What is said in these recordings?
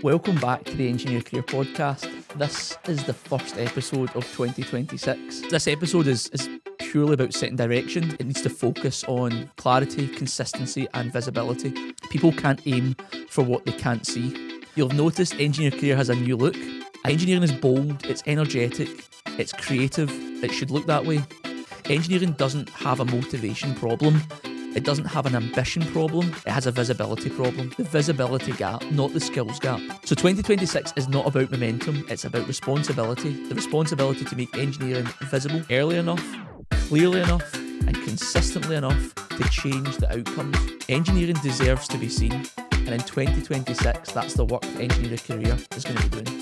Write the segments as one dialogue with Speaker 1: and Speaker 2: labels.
Speaker 1: Welcome back to the Engineer Career Podcast. This is the first episode of 2026. This episode is purely about setting direction. It needs to focus on clarity, consistency and visibility. People can't aim for what they can't see. You'll have noticed Engineer Career has a new look. Engineering is bold, it's energetic, it's creative, it should look that way. Engineering doesn't have a motivation problem. It doesn't have an ambition problem, it has a visibility problem. The visibility gap, not the skills gap. So 2026 is not about momentum, it's about responsibility. The responsibility to make engineering visible early enough, clearly enough, and consistently enough to change the outcomes. Engineering deserves to be seen, and in 2026, that's the work that Engineer Career is going to be doing.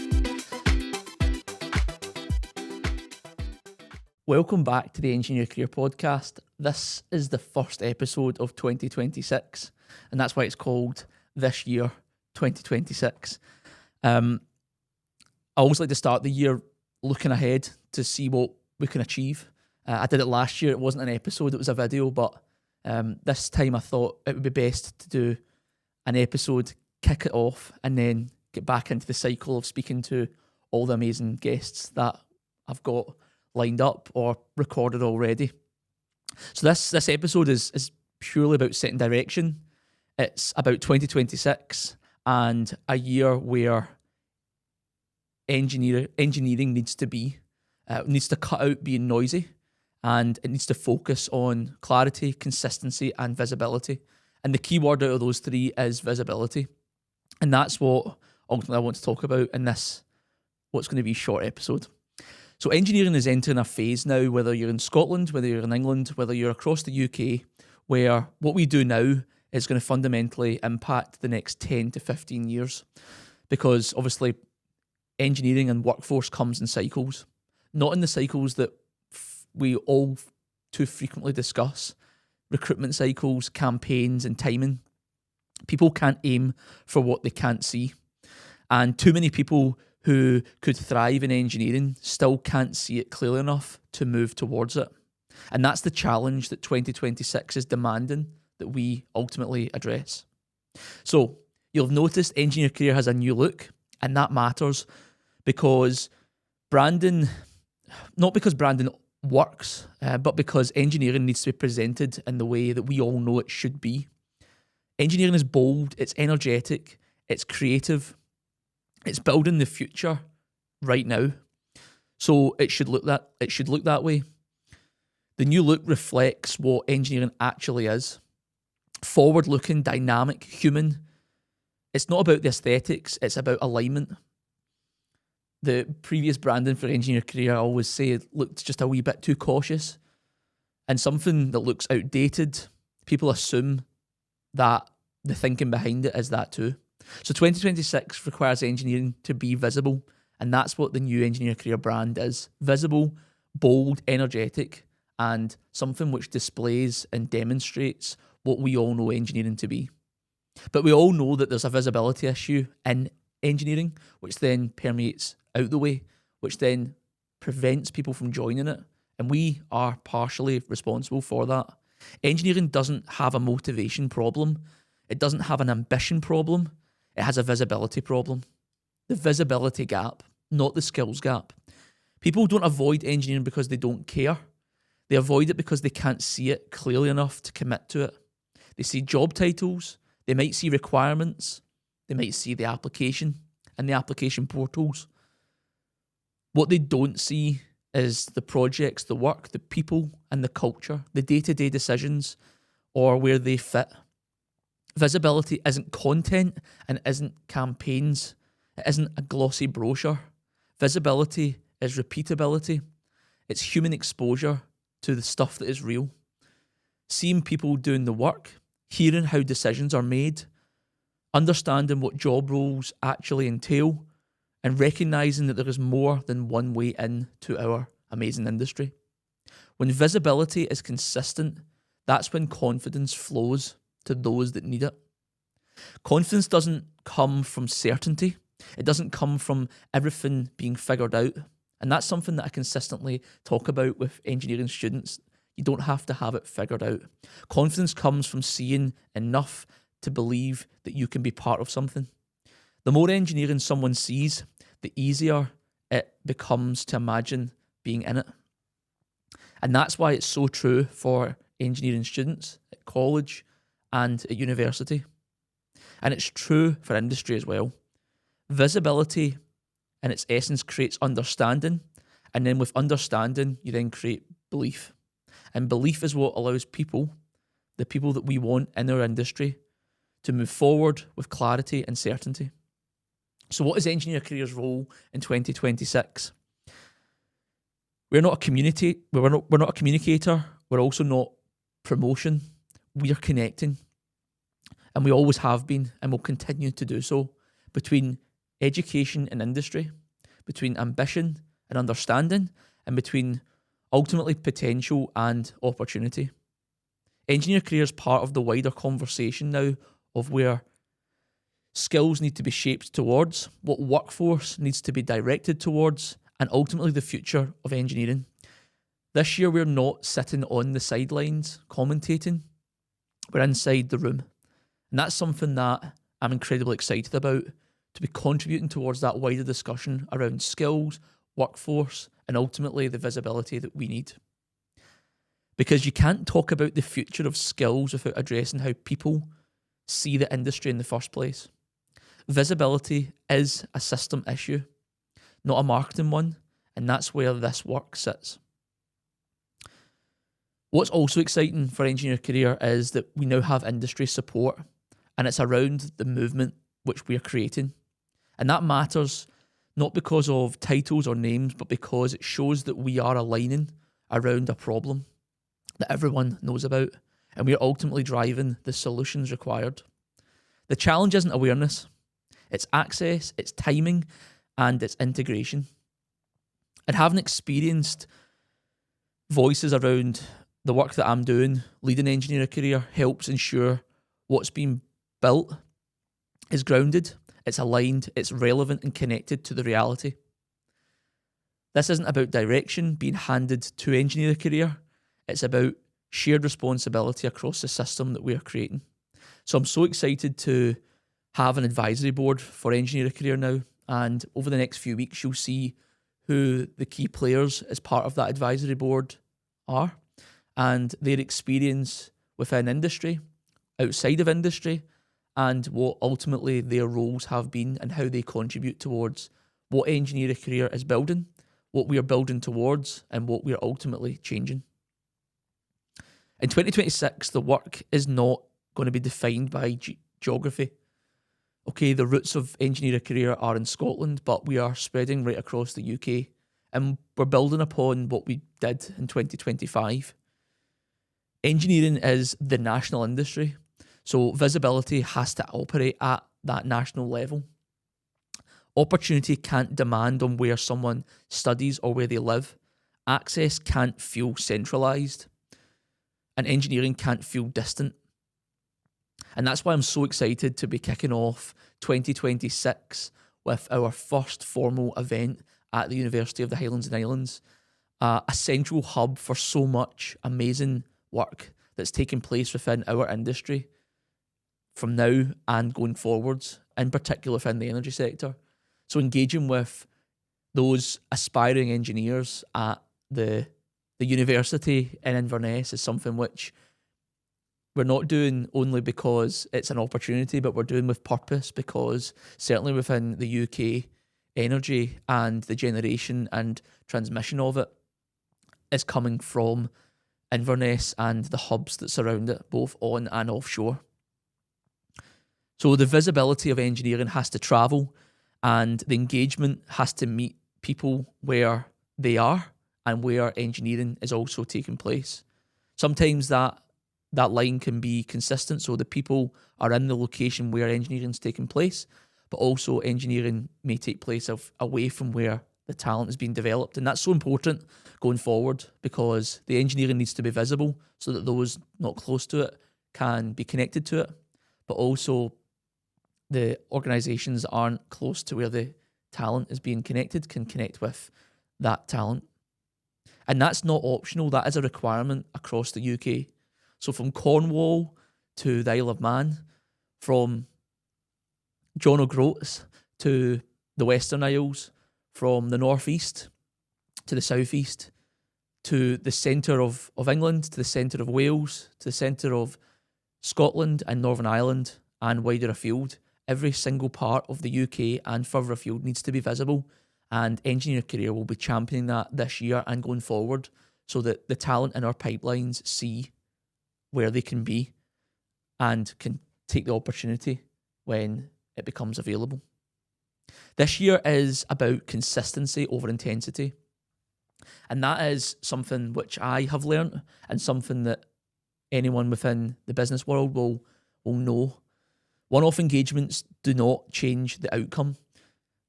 Speaker 1: Welcome back to the Engineer Career Podcast. This is the first episode of 2026, and that's why it's called This Year 2026. I always like to start the year looking ahead to see what we can achieve. I did it last year. It wasn't an episode, it was a video, but this time I thought it would be best to do an episode, kick it off, and then get back into the cycle of speaking to all the amazing guests that I've got lined up or recorded already. So this episode is purely about setting direction. It's about 2026 and a year where engineering needs to cut out being noisy, and it needs to focus on clarity, consistency and visibility. And the key word out of those three is visibility. And that's what ultimately I want to talk about in this, what's going to be a short episode. So engineering is entering a phase now, whether you're in Scotland, whether you're in England, whether you're across the UK, where what we do now is going to fundamentally impact the next 10 to 15 years. Because obviously engineering and workforce comes in cycles, not in the cycles that we all too frequently discuss, recruitment cycles, campaigns and timing. People can't aim for what they can't see. And too many people who could thrive in engineering still can't see it clearly enough to move towards it. And that's the challenge that 2026 is demanding that we ultimately address. So you'll have noticed Engineer Career has a new look, and that matters because branding, not because branding works, but because engineering needs to be presented in the way that we all know it should be. Engineering is bold, it's energetic, it's creative, it's building the future right now. So it should look that way. The new look reflects what engineering actually is. Forward-looking, dynamic, human. It's not about the aesthetics, it's about alignment. The previous branding for Engineer Career, I always say, it looked just a wee bit too cautious. And something that looks outdated, people assume that the thinking behind it is that too. So 2026 requires engineering to be visible, and that's what the new Engineer Career brand is. Visible, bold, energetic, and something which displays and demonstrates what we all know engineering to be. But we all know that there's a visibility issue in engineering, which then permeates out the way, which then prevents people from joining it, and we are partially responsible for that. Engineering doesn't have a motivation problem. It doesn't have an ambition problem. It has a visibility problem. The visibility gap, not the skills gap. People don't avoid engineering because they don't care. They avoid it because they can't see it clearly enough to commit to it. They see job titles, they might see requirements, they might see the application and the application portals. What they don't see is the projects, the work, the people and the culture, the day-to-day decisions, or where they fit. Visibility isn't content and isn't campaigns. It isn't a glossy brochure. Visibility is repeatability. It's human exposure to the stuff that is real. Seeing people doing the work, hearing how decisions are made, understanding what job roles actually entail, and recognising that there is more than one way in to our amazing industry. When visibility is consistent, that's when confidence flows to those that need it. Confidence doesn't come from certainty. It doesn't come from everything being figured out. And that's something that I consistently talk about with engineering students. You don't have to have it figured out. Confidence comes from seeing enough to believe that you can be part of something. The more engineering someone sees, the easier it becomes to imagine being in it. And that's why it's so true for engineering students at college and at university. And it's true for industry as well. Visibility, in its essence, creates understanding. And then with understanding, you then create belief. And belief is what allows people, the people that we want in our industry, to move forward with clarity and certainty. So what is engineer careers' role in 2026? We're not a community. We're not a communicator. We're also not promotion. We are connecting, and we always have been, and will continue to do so, between education and industry, between ambition and understanding, and between ultimately potential and opportunity. Engineer careers part of the wider conversation now of where skills need to be shaped towards, what workforce needs to be directed towards, and ultimately the future of engineering. This year, we're not sitting on the sidelines commentating. We're inside the room. And that's something that I'm incredibly excited about, to be contributing towards that wider discussion around skills, workforce, and ultimately the visibility that we need. Because you can't talk about the future of skills without addressing how people see the industry in the first place. Visibility is a system issue, not a marketing one, and that's where this work sits. What's also exciting for engineer career is that we now have industry support, and it's around the movement which we are creating. And that matters not because of titles or names, but because it shows that we are aligning around a problem that everyone knows about, and we are ultimately driving the solutions required. The challenge isn't awareness, it's access, it's timing, and it's integration. And having experienced voices around the work that I'm doing, leading engineer career, helps ensure what's being built is grounded, it's aligned, it's relevant and connected to the reality. This isn't about direction being handed to engineer career, it's about shared responsibility across the system that we are creating. So I'm so excited to have an advisory board for engineer career now, and over the next few weeks you'll see who the key players as part of that advisory board are, and their experience within industry, outside of industry, and what ultimately their roles have been and how they contribute towards what engineer career is building, what we are building towards, and what we are ultimately changing. In 2026, the work is not going to be defined by geography. Okay, the roots of engineer career are in Scotland, but we are spreading right across the UK, and we're building upon what we did in 2025. Engineering is the national industry, so visibility has to operate at that national level. Opportunity can't demand on where someone studies or where they live. Access can't feel centralised, and engineering can't feel distant. And that's why I'm so excited to be kicking off 2026 with our first formal event at the University of the Highlands and Islands, a central hub for so much amazing work that's taking place within our industry from now and going forwards, in particular within the energy sector. So engaging with those aspiring engineers at the university in Inverness is something which we're not doing only because it's an opportunity, but we're doing with purpose, because certainly within the UK, energy and the generation and transmission of it is coming from Inverness and the hubs that surround it, both on and offshore. So the visibility of engineering has to travel, and the engagement has to meet people where they are and where engineering is also taking place. Sometimes that line can be consistent, so the people are in the location where engineering is taking place, but also engineering may take place away from where the talent is being developed. And that's so important going forward, because the engineering needs to be visible so that those not close to it can be connected to it, but also the organisations that aren't close to where the talent is being connected can connect with that talent. And that's not optional, that is a requirement across the UK. So from Cornwall to the Isle of Man, from John O'Groats to the Western Isles, from the northeast to the southeast, to the centre of England, to the centre of Wales, to the centre of Scotland and Northern Ireland, and wider afield. Every single part of the UK and further afield needs to be visible, and Engineer Career will be championing that this year and going forward, so that the talent in our pipelines see where they can be and can take the opportunity when it becomes available. This year is about consistency over intensity. And that is something which I have learnt, and something that anyone within the business world will know. One-off engagements do not change the outcome.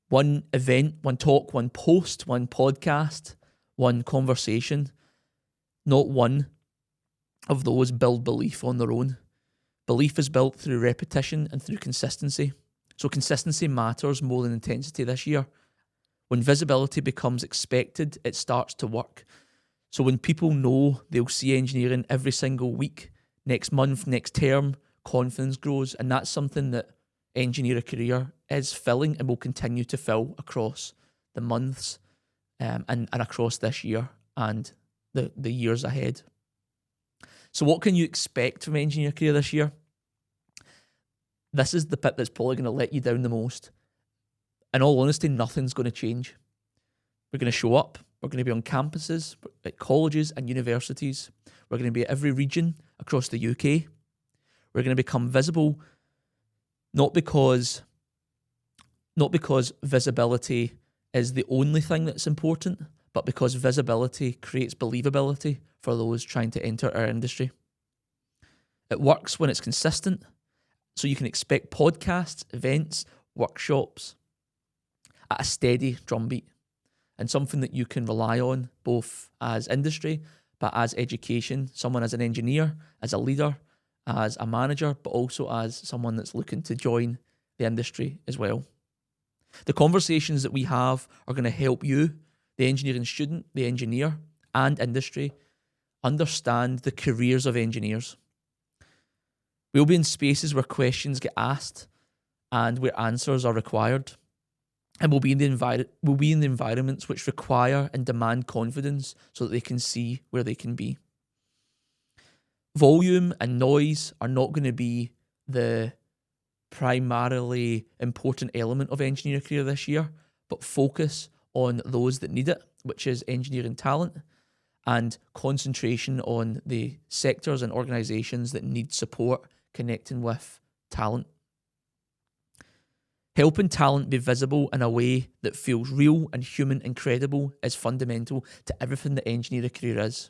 Speaker 1: One event, one talk, one post, one podcast, one conversation, not one of those build belief on their own. Belief is built through repetition and through consistency. So consistency matters more than intensity this year. When visibility becomes expected, it starts to work. So when people know they'll see engineering every single week, next month, next term, confidence grows. And that's something that Engineer a Career is filling and will continue to fill across the months and across this year and the years ahead. So what can you expect from Engineer a Career this year? This is the bit that's probably going to let you down the most. In all honesty, nothing's going to change. We're going to show up. We're going to be on campuses, at colleges and universities. We're going to be at every region across the UK. We're going to become visible, not because visibility is the only thing that's important, but because visibility creates believability for those trying to enter our industry. It works when it's consistent, so you can expect podcasts, events, workshops at a steady drumbeat, and something that you can rely on both as industry, but as education, someone as an engineer, as a leader, as a manager, but also as someone that's looking to join the industry as well. The conversations that we have are going to help you, the engineering student, the engineer, and industry, understand the careers of engineers. We'll be in spaces where questions get asked and where answers are required. And we'll be in the environments which require and demand confidence so that they can see where they can be. Volume and noise are not going to be the primarily important element of Engineer Career this year, but focus on those that need it, which is engineering talent, and concentration on the sectors and organisations that need support connecting with talent. Helping talent be visible in a way that feels real and human and credible is fundamental to everything that Engineer a Career is.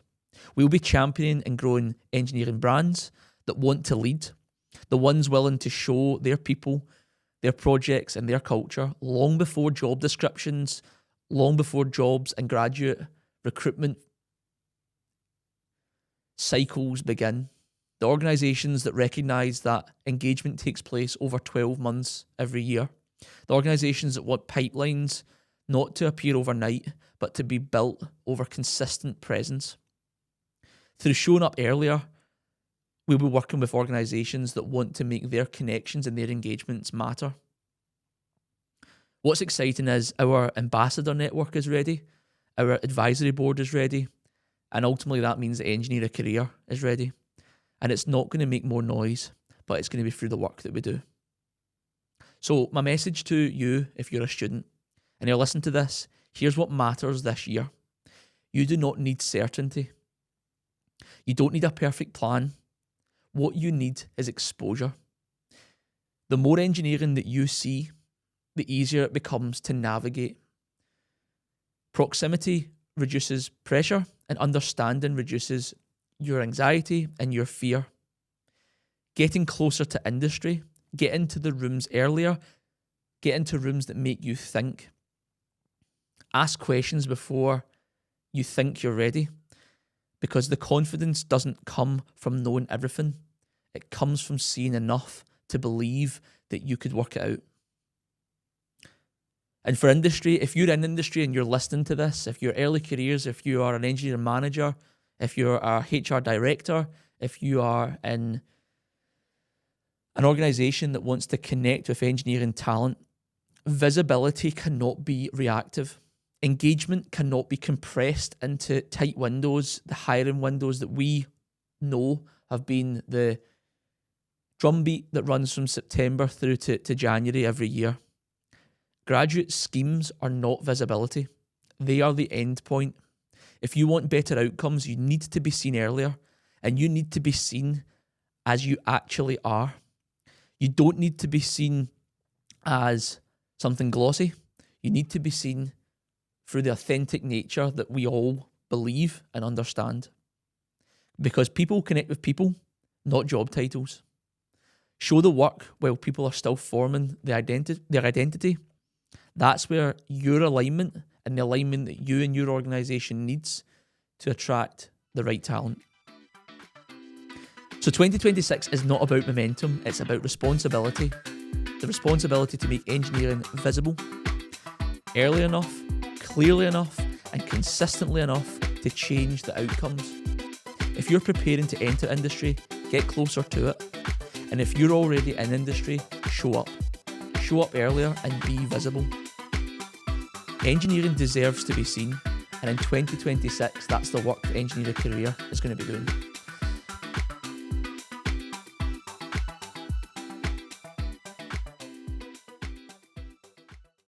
Speaker 1: We'll be championing and growing engineering brands that want to lead, the ones willing to show their people, their projects and their culture long before job descriptions, long before jobs and graduate recruitment cycles begin. The organisations that recognise that engagement takes place over 12 months every year. The organisations that want pipelines not to appear overnight, but to be built over consistent presence. Through showing up earlier, we'll be working with organisations that want to make their connections and their engagements matter. What's exciting is our ambassador network is ready, our advisory board is ready, and ultimately that means that Engineer a Career is ready. And it's not going to make more noise, but it's going to be through the work that we do. So my message to you, if you're a student and you're listening to this, here's what matters this year. You do not need certainty. You don't need a perfect plan. What you need is exposure. The more engineering that you see, the easier it becomes to navigate. Proximity reduces pressure, and understanding reduces your anxiety and your fear. Getting closer to industry, get into the rooms earlier, get into rooms that make you think. Ask questions before you think you're ready, because the confidence doesn't come from knowing everything. It comes from seeing enough to believe that you could work it out. And for industry, if you're in industry and you're listening to this, if you're early careers, if you are an engineer manager, if you're a HR director, if you are in an organisation that wants to connect with engineering talent Visibility cannot be reactive. Engagement cannot be compressed into tight windows, the hiring windows that we know have been the drumbeat that runs from September through to January every year. Graduate schemes are not visibility. They are the end point. If you want better outcomes, you need to be seen earlier, and you need to be seen as you actually are. You don't need to be seen as something glossy. You need to be seen through the authentic nature that we all believe and understand. Because people connect with people, not job titles. Show the work while people are still forming their identity. That's where your alignment and the alignment that you and your organisation needs to attract the right talent. So 2026 is not about momentum, it's about responsibility. The responsibility to make engineering visible early enough, clearly enough, and consistently enough to change the outcomes. If you're preparing to enter industry, get closer to it. And if you're already in industry, show up. Show up earlier and be visible. Engineering deserves to be seen, and in 2026, that's the work that Engineering Career is going to be doing.